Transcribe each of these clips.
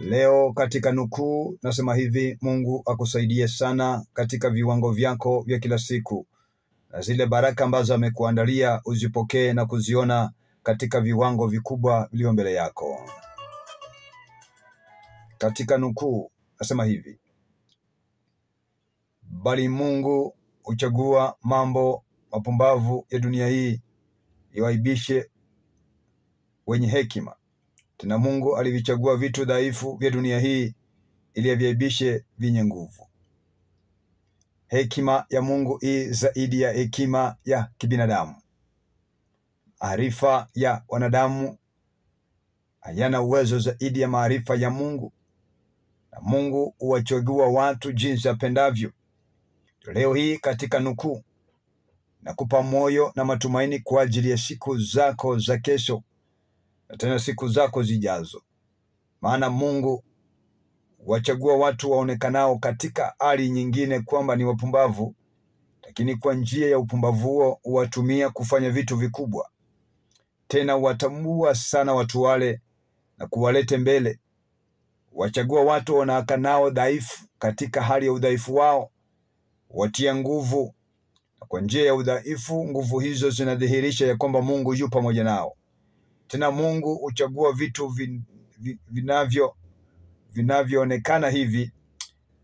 Leo katika nukuu nasema hivi: Mungu akusaidie sana katika viwango vyako vya kila siku, na zile baraka ambazo amekuandalia uzipokee na kuziona katika viwango vikubwa vilivyo mbele yako. Katika nukuu nasema hivi: bali Mungu huchagua mambo mapumbavu ya dunia hii iwaibishe wenye hekima. Tena Mungu alivichagua vitu dhaifu vya dunia hii ili aviaibishe vyenye nguvu. Hekima ya Mungu hii zaidi ya hekima ya kibinadamu. Maarifa ya wanadamu hayana uwezo zaidi ya maarifa ya Mungu, na Mungu huwachagua watu jinsi apendavyo. Leo hii katika nukuu nakupa moyo na matumaini kwa ajili ya siku zako za kesho na tena siku zako zijazo. Maana Mungu wachagua watu waonekanao katika hali nyingine kwamba ni wapumbavu, lakini kwa njia ya upumbavu huo huwatumia kufanya vitu vikubwa. Tena watambua sana watu wale na kuwalete mbele. Wachagua watu waonekanao dhaifu katika hali ya udhaifu wao, watia nguvu, na kwa njia ya udhaifu nguvu hizo zinadhihirisha ya kwamba Mungu yu pamoja nao. Tena Mungu huchagua vitu vinavyoonekana hivi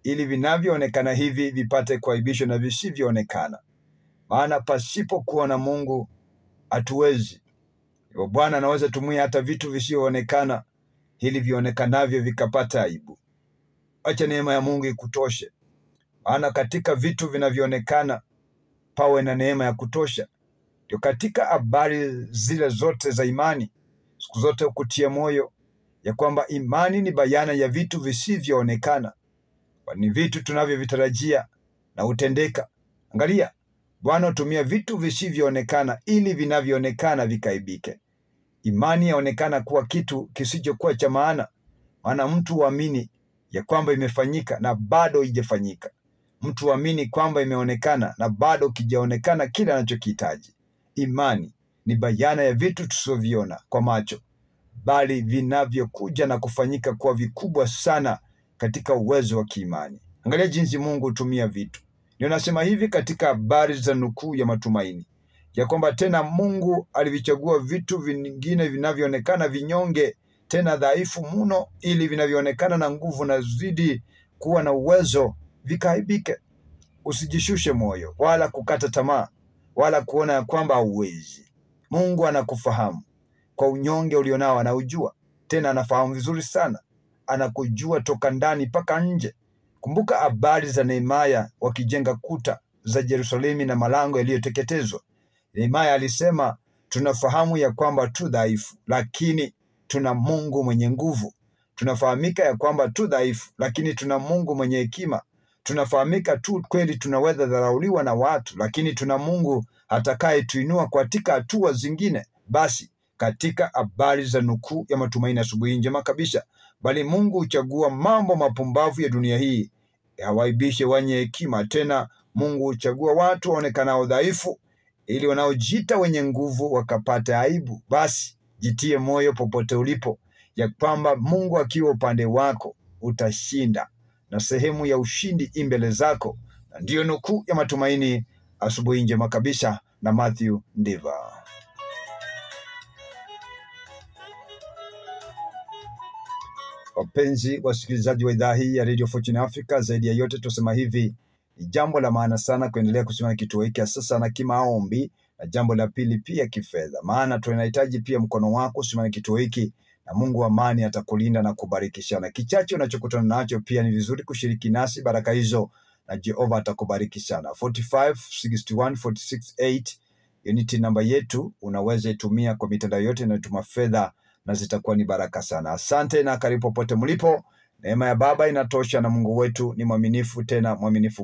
ili vinavyoonekana hivi vipate kuaibishwa na visivyoonekana. Maana pasipokuwa na Mungu hatuwezi. Bwana anaweza tumia hata vitu visivyoonekana ili vionekanavyo vikapata aibu. Acha neema ya Mungu ikutoshe. Maana katika vitu vinavyoonekana pawe na neema ya kutosha. Ndio katika habari zile zote za imani siku zote ukutia moyo ya kwamba imani ni bayana ya vitu visivyoonekana, ni vitu tunavyovitarajia na utendeka. Angalia, Bwana hutumia vitu visivyoonekana ili vinavyoonekana vikaibike. Imani yaonekana kuwa kitu kisichokuwa cha maana, maana mtu huamini ya kwamba imefanyika na bado haijafanyika. Mtu huamini kwamba imeonekana na bado kijaonekana kile anachokihitaji. Imani ni bayana ya vitu tusiviona kwa macho, bali vinavyokuja na kufanyika kuwa vikubwa sana katika uwezo wa kiimani. Angalia jinsi Mungu hutumia vitu. Ndio nasema hivi katika habari za nukuu ya matumaini, ya kwamba tena Mungu alivichagua vitu vingine vinavyoonekana vinyonge tena dhaifu mno, ili vinavyoonekana na nguvu na zidi kuwa na uwezo vikaibike. Usijishushe moyo wala kukata tamaa wala kuona ya kwamba hauwezi. Mungu anakufahamu kwa unyonge ulionao, anaujua. Tena anafahamu vizuri sana, anakujua toka ndani mpaka nje. Kumbuka habari za Nehemia wakijenga kuta za Yerusalemu na malango yaliyoteketezwa. Nehemia alisema, tunafahamu ya kwamba tu dhaifu, lakini tuna Mungu mwenye nguvu. Tunafahamika ya kwamba tu dhaifu, lakini tuna Mungu mwenye hekima. Tunafahamika tu kweli tunaweza dharauliwa na watu, lakini tuna Mungu atakaye tuinua katika hatua zingine. Basi katika habari za nukuu ya matumaini asubuhi njema kabisa, bali Mungu huchagua mambo mapumbavu ya dunia hii yawaibishe wenye hekima. Tena Mungu huchagua watu waonekanao dhaifu ili wanaojiita wenye nguvu wakapata aibu. Basi jitie moyo popote ulipo ya kwamba Mungu akiwa upande wako utashinda, na sehemu ya ushindi imbele zako. Na ndiyo nukuu ya matumaini asubuhi njema kabisa na Matthew Ndiva. Wapenzi wasikilizaji wa idhaa hii ya Radio Fortune Africa, zaidi ya yote tusema hivi: ni jambo la maana sana kuendelea kusimama kituo hiki sasa na kimaombi, na jambo la pili pia kifedha. Maana tunahitaji pia mkono wako usimame kituo hiki, na Mungu wa amani atakulinda na kubarikishana. Kichache unachokutana nacho pia ni vizuri kushiriki nasi baraka hizo, na Jehova atakubariki sana. 4561468 unity namba yetu, unaweza itumia kwa mitandao yote inayotuma fedha na zitakuwa ni baraka sana. Asante na karibu popote mlipo. Neema ya Baba inatosha na Mungu wetu ni mwaminifu, tena mwaminifu.